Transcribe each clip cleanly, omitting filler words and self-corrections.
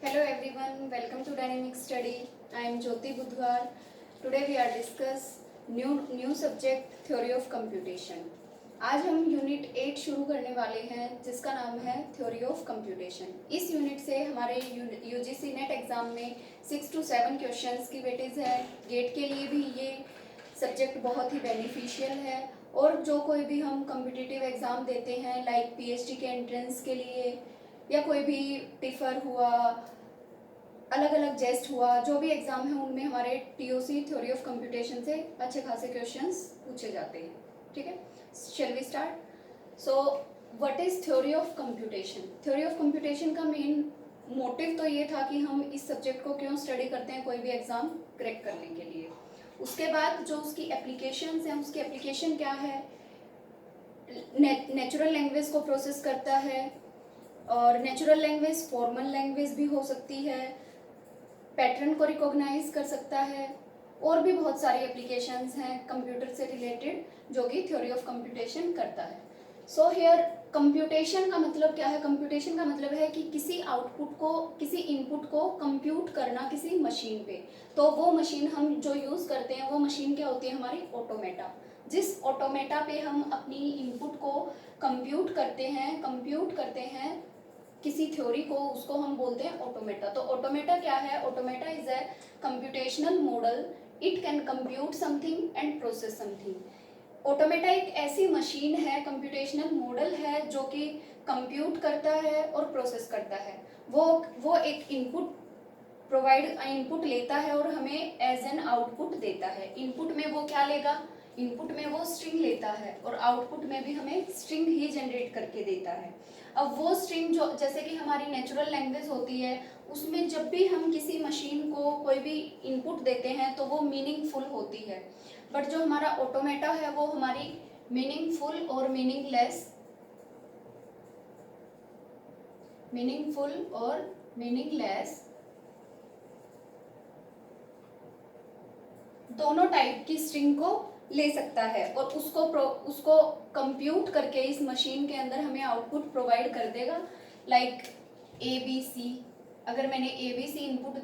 Hello everyone, welcome to Dynamic Study. I am Jyoti Budhwar. Today we are discuss new subject Theory of Computation. आज हम unit 8 शुरू करने वाले हैं जिसका नाम है थ्योरी ऑफ कंप्यूटेशन। इस यूनिट से हमारे यूजीसी नेट एग्जाम में 6 to 7 क्वेश्चंस की वेटेज है। गेट के लिए भी ये सब्जेक्ट बहुत ही बेनिफिशियल है और जो कोई भी हम कम्पिटिटिव एग्ज़ाम देते हैं लाइक पीएचडी के एंट्रेंस के लिए या कोई भी टिफर हुआ, अलग अलग जेस्ट हुआ, जो भी एग्जाम है उनमें हमारे टीओसी थ्योरी ऑफ कंप्यूटेशन से अच्छे खासे क्वेश्चंस पूछे जाते हैं। ठीक है, shall we start. So what is theory of computation? Theory of computation का मेन मोटिव तो ये था कि हम इस सब्जेक्ट को क्यों स्टडी करते हैं कोई भी एग्जाम क्रैक करने के लिए। उसके बाद जो उसकी एप्लीकेशंस हैं, उसकी एप्लीकेशन क्या है, नेचुरल लैंग्वेज को प्रोसेस करता है और नेचुरल लैंग्वेज फॉर्मल लैंग्वेज भी हो सकती है, पैटर्न को रिकॉग्नाइज कर सकता है और भी बहुत सारी एप्लीकेशंस हैं कंप्यूटर से रिलेटेड जो कि थ्योरी ऑफ कंप्यूटेशन करता है। सो हियर कंप्यूटेशन का मतलब क्या है? कंप्यूटेशन का मतलब है कि किसी आउटपुट को, किसी इनपुट को कंप्यूट करना किसी मशीन पे। तो वो मशीन हम जो यूज़ करते हैं वो मशीन क्या होती है? हमारी ऑटोमेटा। जिस ऑटोमेटा पे हम अपनी इनपुट को कंप्यूट करते हैं किसी थ्योरी को, उसको हम बोलते हैं ऑटोमेटा। तो ऑटोमेटा क्या है? Automata is a computational model, it can compute something and process something. Automata एक ऐसी मशीन है, कंप्यूटेशनल मॉडल है जो कि कंप्यूट करता है और प्रोसेस करता है। वो एक इनपुट लेता है और हमें एज एन आउटपुट देता है। इनपुट में वो क्या लेगा? इनपुट में वो स्ट्रिंग लेता है और आउटपुट में भी हमें स्ट्रिंग ही जनरेट करके देता है। अब वो स्ट्रिंग जो, जैसे कि हमारी नेचुरल लैंग्वेज होती है, उसमें जब भी हम किसी मशीन को कोई भी इनपुट देते हैं तो वो मीनिंगफुल होती है। बट जो हमारा ऑटोमेटा है वो हमारी मीनिंगफुल और मीनिंगलेस दोनों टाइप की स्ट्रिंग को ले सकता है और उसको कंप्यूट करके इस मशीन के अंदर हमें आउटपुट प्रोवाइड कर देगा। लाइक ABC, अगर मैंने ABC इनपुट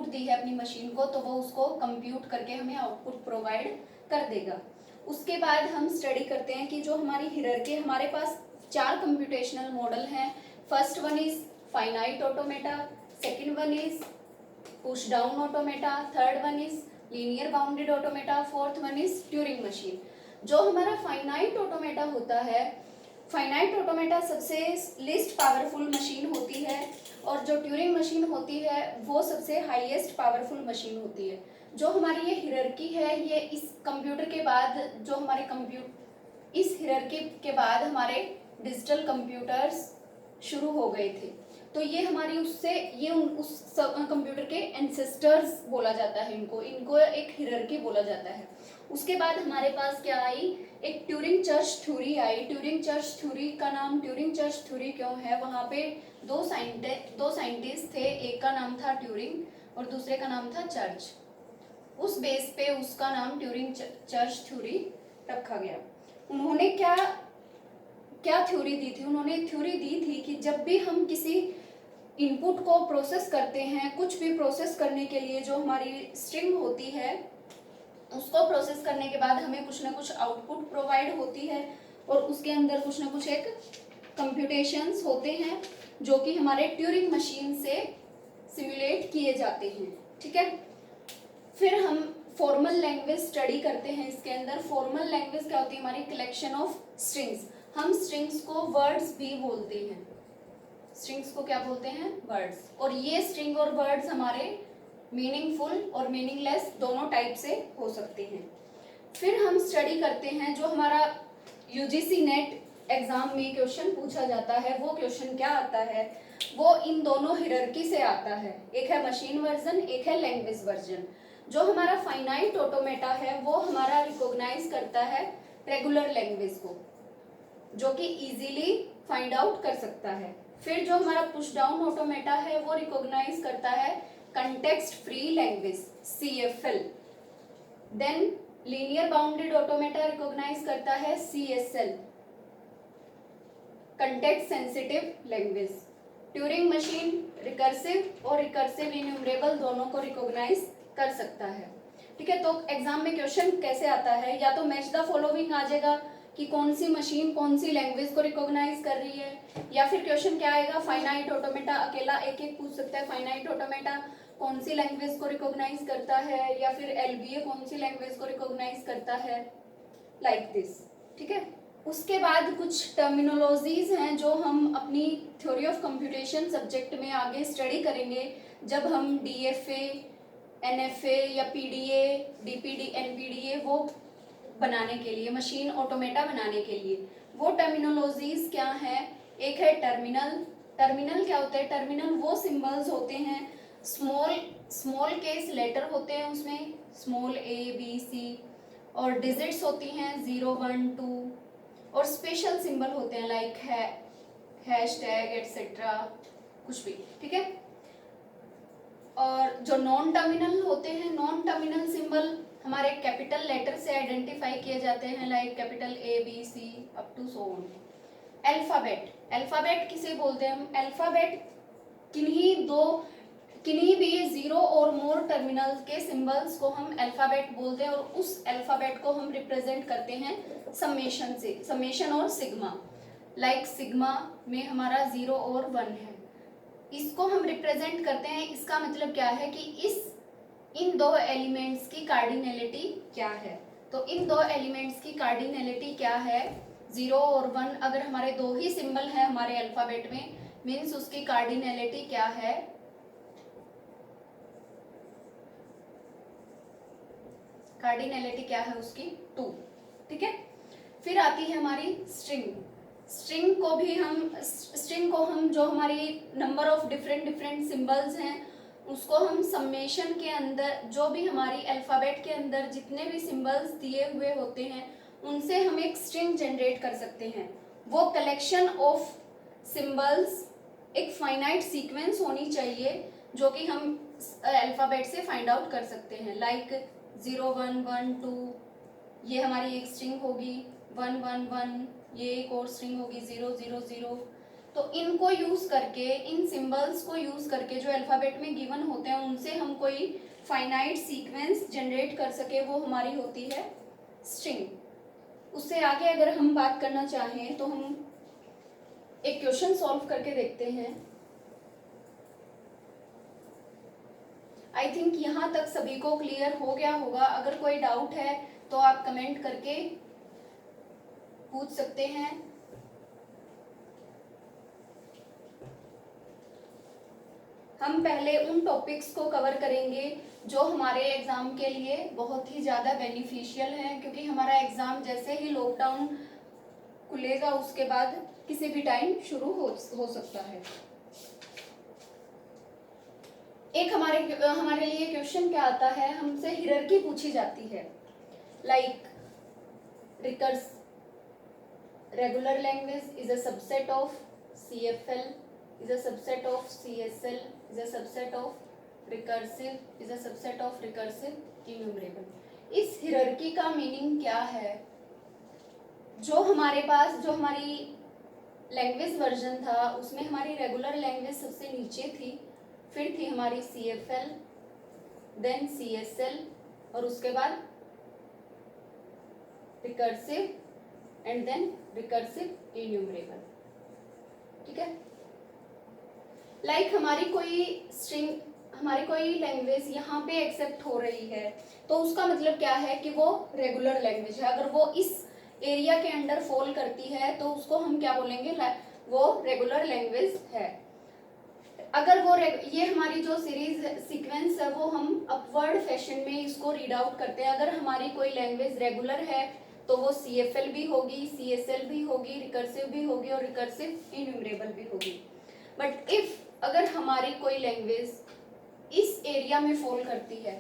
दी है अपनी मशीन को तो वो उसको कंप्यूट करके हमें आउटपुट प्रोवाइड कर देगा। उसके बाद हम स्टडी करते हैं कि जो हमारी हियरार्की, हमारे पास 4 कंप्यूटेशनल मॉडल हैं। First one is finite automata, second one is push down automata, third one is linear bounded automata, fourth one is Turing machine. जो हमारा फाइनाइट ऑटोमेटा होता है, फाइनाइट ऑटोमेटा सबसे लिस्ट पावरफुल मशीन होती है और जो ट्यूरिंग मशीन होती है वो सबसे हाईएस्ट पावरफुल मशीन होती है। जो हमारी ये हियरार्की है, ये इस कंप्यूटर के बाद जो हमारे इस हियरार्की के बाद हमारे डिजिटल कंप्यूटर्स शुरू हो गए थे। तो ये हमारी उस कंप्यूटर के एंसेस्टर्स बोला जाता है, इनको एक हियरार्की बोला जाता है। उसके बाद हमारे पास क्या आई? एक ट्यूरिंग चर्च थ्योरी आई। ट्यूरिंग चर्च थ्योरी का नाम ट्यूरिंग चर्च थ्योरी क्यों है? वहाँ पे दो साइंटिस्ट थे, एक का नाम था ट्यूरिंग और दूसरे का नाम था चर्च। उस बेस पे उसका नाम ट्यूरिंग चर्च थ्योरी रखा गया। उन्होंने क्या थ्योरी दी थी? उन्होंने थ्योरी दी थी कि जब भी हम किसी इनपुट को प्रोसेस करते हैं, कुछ भी प्रोसेस करने के लिए जो हमारी स्ट्रिंग होती है उसको प्रोसेस करने के बाद हमें कुछ ना कुछ आउटपुट प्रोवाइड होती है और उसके अंदर कुछ ना कुछ एक कंप्यूटेशंस होते हैं जो कि हमारे ट्यूरिंग मशीन से सिमुलेट किए जाते हैं। ठीक है, फिर हम फॉर्मल लैंग्वेज स्टडी करते हैं। इसके अंदर फॉर्मल लैंग्वेज क्या होती है? हमारी कलेक्शन ऑफ स्ट्रिंग्स। हम स्ट्रिंग्स को वर्ड्स भी बोलते हैं। स्ट्रिंग्स को क्या बोलते हैं? वर्ड्स। और ये स्ट्रिंग और वर्ड्स हमारे मीनिंगफुल और मीनिंगलेस दोनों टाइप से हो सकते हैं। फिर हम स्टडी करते हैं जो हमारा यूजीसी नेट एग्जाम में क्वेश्चन पूछा जाता है, वो क्वेश्चन क्या आता है? वो इन दोनों हियरार्की से आता है, एक है मशीन वर्जन, एक है लैंग्वेज वर्जन। जो हमारा फाइनाइट ऑटोमेटा है वो हमारा रिकॉग्नाइज करता है रेगुलर लैंग्वेज को, जो कि इजीली फाइंड आउट कर सकता है। फिर जो हमारा पुश डाउन ऑटोमेटा है वो रिकॉग्नाइज करता है context free language, CFL। Then linear bounded automata recognize करता है CSL, context sensitive language. Turing machine recursive और रिकर्सिव इन्यूमरेबल दोनों को रिकॉग्नाइज कर सकता है। ठीक है, तो एग्जाम में क्वेश्चन कैसे आता है, या तो मैच द फॉलोइंग आ जाएगा कि कौन सी मशीन कौन सी लैंग्वेज को रिकॉग्नाइज कर रही है, या फिर क्वेश्चन क्या आएगा, फाइनाइट ऑटोमेटा अकेला एक एक पूछ सकता है, फाइनाइट ऑटोमेटा कौन सी लैंग्वेज को रिकॉग्नाइज करता है, या फिर एलबीए कौन सी लैंग्वेज को रिकॉग्नाइज करता है, लाइक दिस। ठीक है, उसके बाद कुछ टर्मिनोलॉजीज हैं जो हम अपनी थ्योरी ऑफ कंप्यूटेशन सब्जेक्ट में आगे स्टडी करेंगे जब हम डीएफए, एनएफए या पीडीए, डीपीडी, एनपीडीए वो बनाने के लिए, मशीन ऑटोमेटा बनाने के लिए। वो टर्मिनोलॉजीज क्या है, एक है टर्मिनल। टर्मिनल क्या होता है, टर्मिनल वो सिंबल्स होते हैं, स्मॉल केस लेटर होते हैं उसमें, स्मॉल ए बी सी, और डिजिट्स होती हैं 0 1 2, और स्पेशल सिंबल होते हैं लाइक है हैशटैग एटसेट्रा, कुछ भी। ठीक है, और जो नॉन टर्मिनल होते हैं, नॉन टर्मिनल सिंबल हमारे कैपिटल लेटर से आइडेंटिफाई किए जाते हैं, like capital A B C up to so on. Alphabet, alphabet किसे बोलते हैं हम, अल्फाबेट किन्हीं भी 0 और मोर टर्मिनल के सिंबल्स को हम अल्फाबेट बोलते हैं, और उस अल्फाबेट को हम रिप्रेजेंट करते हैं समेशन से, समेशन और सिग्मा। लाइक सिग्मा में हमारा 0 और 1 है, इसको हम रिप्रेजेंट करते हैं। इसका मतलब क्या है कि इन दो एलिमेंट्स की कार्डिनलिटी क्या है, तो इन दो एलिमेंट्स की कार्डिनलिटी क्या है, 0 और 1 अगर हमारे दो ही सिंबल हैं हमारे अल्फाबेट में, मीन्स उसकी कार्डिनलिटी क्या है, कार्डिनलिटी क्या है उसकी 2। ठीक है, फिर आती है हमारी स्ट्रिंग। स्ट्रिंग को हम जो हमारी नंबर ऑफ डिफरेंट सिंबल्स हैं उसको हम समेशन के अंदर, जो भी हमारी अल्फाबेट के अंदर जितने भी सिंबल्स दिए हुए होते हैं उनसे हम एक स्ट्रिंग जनरेट कर सकते हैं। वो कलेक्शन ऑफ सिंबल्स एक फाइनाइट सीक्वेंस होनी चाहिए जो कि हम अल्फाबेट से फाइंड आउट कर सकते हैं, लाइक 0 1 1 2 ये हमारी एक स्ट्रिंग होगी, 1 1 1 ये एक और स्ट्रिंग होगी, 0 0 0। तो इनको यूज करके, इन सिंबल्स को यूज करके जो अल्फाबेट में गिवन होते हैं उनसे हम कोई फाइनाइट सीक्वेंस जनरेट कर सके, वो हमारी होती है स्ट्रिंग। उससे आगे अगर हम बात करना चाहें तो हम एक क्वेश्चन सॉल्व करके देखते हैं। आई थिंक यहाँ तक सभी को क्लियर हो गया होगा। अगर कोई डाउट है तो आप कमेंट करके पूछ सकते हैं। हम पहले उन टॉपिक्स को कवर करेंगे जो हमारे एग्जाम के लिए बहुत ही ज़्यादा बेनिफिशियल हैं, क्योंकि हमारा एग्जाम जैसे ही लॉकडाउन खुलेगा उसके बाद किसी भी टाइम शुरू हो सकता है। एक हमारे लिए क्वेश्चन क्या आता है, हमसे हियरार्की पूछी जाती है, like recurs regular language is a subset of CFL, is a subset of CSL, is a subset of recursive, is a subset of recursive enumerable। इस हियरार्की का मीनिंग क्या है, जो हमारे पास जो हमारी लैंग्वेज वर्जन था उसमें हमारी रेगुलर लैंग्वेज सबसे नीचे थी, फिर थी हमारी CFL, देन CSL, और उसके बाद recursive and then recursive enumerable. ठीक है, लाइक हमारी कोई लैंग्वेज यहाँ पे एक्सेप्ट हो रही है तो उसका मतलब क्या है कि वो रेगुलर लैंग्वेज है। अगर वो इस एरिया के अंडर फॉल करती है तो उसको हम क्या बोलेंगे, वो रेगुलर लैंग्वेज है। अगर वो ये हमारी जो सीरीज सीक्वेंस है वो हम अपवर्ड फैशन में इसको रीड आउट करते हैं। अगर हमारी कोई लैंग्वेज रेगुलर है तो वो CFL भी होगी, CSL भी होगी, रिकर्सिव भी होगी और रिकर्सिव इन्यूमरेबल भी होगी। बट इफ अगर हमारी कोई लैंग्वेज इस एरिया में फॉल करती है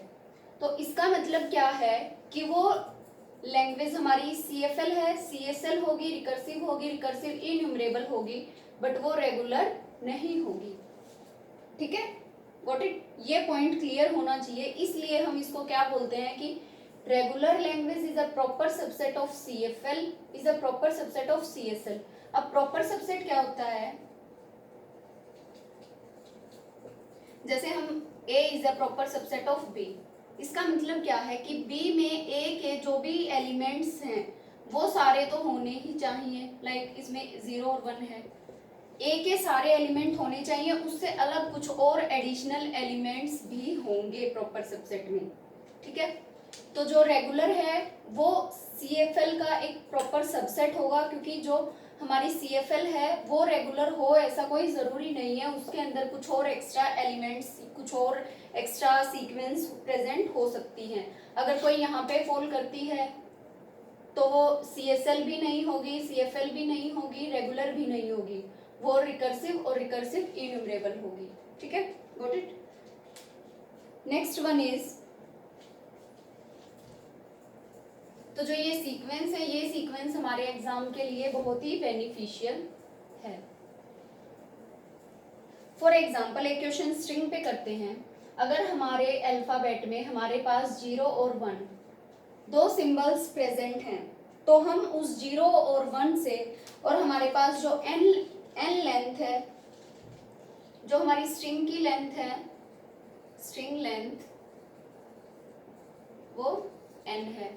तो इसका मतलब क्या है कि वो लैंग्वेज हमारी CFL है, CSL होगी, रिकर्सिव इन्यूमरेबल होगी, बट वो रेगुलर नहीं होगी। ठीक है, गॉट इट, ये पॉइंट क्लियर होना चाहिए। इसलिए हम इसको क्या बोलते हैं कि regular language is a proper subset of CFL, is a proper subset of CSL। अब proper subset क्या होता है, जैसे हम A is a proper subset of B, इसका मतलब क्या है कि B में A के जो भी एलिमेंट्स हैं वो सारे तो होने ही चाहिए, लाइक इसमें 0 और 1 है, A के सारे एलिमेंट होने चाहिए, उससे अलग कुछ और एडिशनल एलिमेंट्स भी होंगे प्रॉपर सबसेट में, ठीक है। तो जो रेगुलर है वो CFL का एक प्रॉपर सबसेट होगा, क्योंकि जो हमारी CFL है वो रेगुलर हो ऐसा कोई ज़रूरी नहीं है, उसके अंदर कुछ और एक्स्ट्रा एलिमेंट्स, कुछ और एक्स्ट्रा सीक्वेंस प्रेजेंट हो सकती हैं। अगर कोई यहाँ पे फॉल करती है तो वो CSL भी नहीं होगी, CFL भी नहीं होगी, रेगुलर भी नहीं होगी, वो रिकर्सिव और रिकर्सिव इन्यूमरेबल होगी, ठीक है, got it. Next one is, तो जो ये सीक्वेंस है, ये सीक्वेंस हमारे एग्जाम के लिए बहुत ही बेनिफिशियल है। फॉर एग्जाम्पल एक क्वेश्चन स्ट्रिंग पे करते हैं। अगर हमारे अल्फाबेट में हमारे पास 0 और 1 दो सिंबल्स प्रेजेंट हैं, तो हम उस 0 और 1 से, और हमारे पास जो n लेंथ है, जो हमारी स्ट्रिंग की लेंथ है, स्ट्रिंग लेंथ वो n है,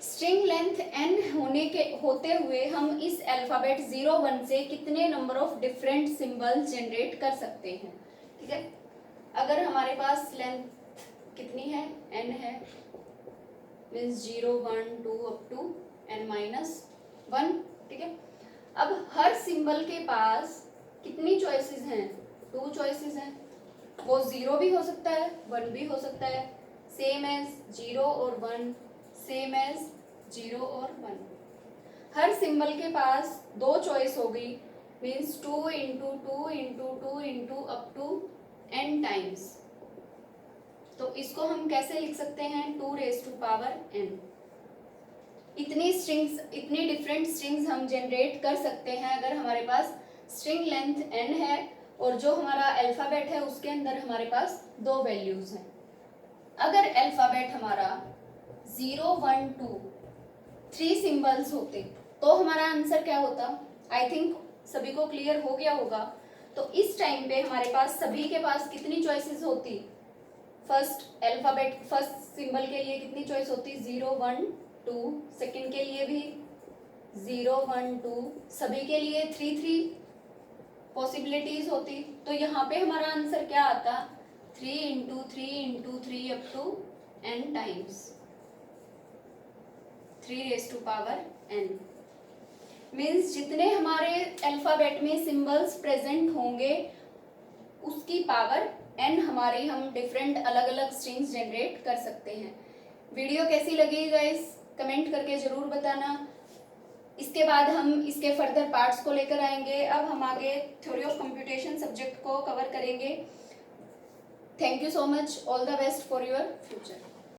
स्ट्रिंग लेंथ n होते हुए हम इस अल्फाबेट 0 1 से कितने number of different symbols generate कर सकते हैं, ठीक है। अगर हमारे पास लेंथ कितनी है, n है, मीन्स 0 1 2 अप टू n-1, ठीक है। अब हर सिंबल के पास कितनी चॉइसेस हैं, 2 चॉइसेस हैं, वो 0 भी हो सकता है, 1 भी हो सकता है, सेम एज 0 और 1, सेम एज 0 और 1। हर सिंबल के पास 2 चॉइस हो गई, means 2 into 2 into 2 into up to n times. तो इसको हम कैसे लिख सकते हैं, 2 रेज टू पावर n। इतनी स्ट्रिंग्स, इतनी डिफरेंट स्ट्रिंग्स हम जनरेट कर सकते हैं अगर हमारे पास स्ट्रिंग लेंथ n है और जो हमारा अल्फाबेट है उसके अंदर हमारे पास 2 वैल्यूज हैं। अगर अल्फाबेट हमारा 0 1 2 3 सिंबल्स होते तो हमारा आंसर क्या होता, आई थिंक सभी को क्लियर हो गया होगा। तो इस टाइम पे हमारे पास सभी के पास कितनी चॉइसेस होती, फर्स्ट अल्फाबेट फर्स्ट सिंबल के लिए कितनी चॉइस होती, 0 1 2, सेकंड के लिए भी 0 1 2, सभी के लिए 3 पॉसिबिलिटीज होती। तो यहाँ पे हमारा आंसर क्या आता, 3 into 3 into 3 up to n times, 3 raise to power n। Means जितने हमारे अल्फाबेट में सिंबल्स प्रेजेंट होंगे उसकी पावर n हमारी हम डिफरेंट अलग अलग स्ट्रिंग्स जनरेट कर सकते हैं। वीडियो कैसी लगी गाइस, कमेंट करके ज़रूर बताना। इसके बाद हम इसके फर्दर पार्ट्स को लेकर आएंगे। अब हम आगे थ्योरी ऑफ कंप्यूटेशन सब्जेक्ट को कवर करेंगे। Thank you so much, all the best for your future.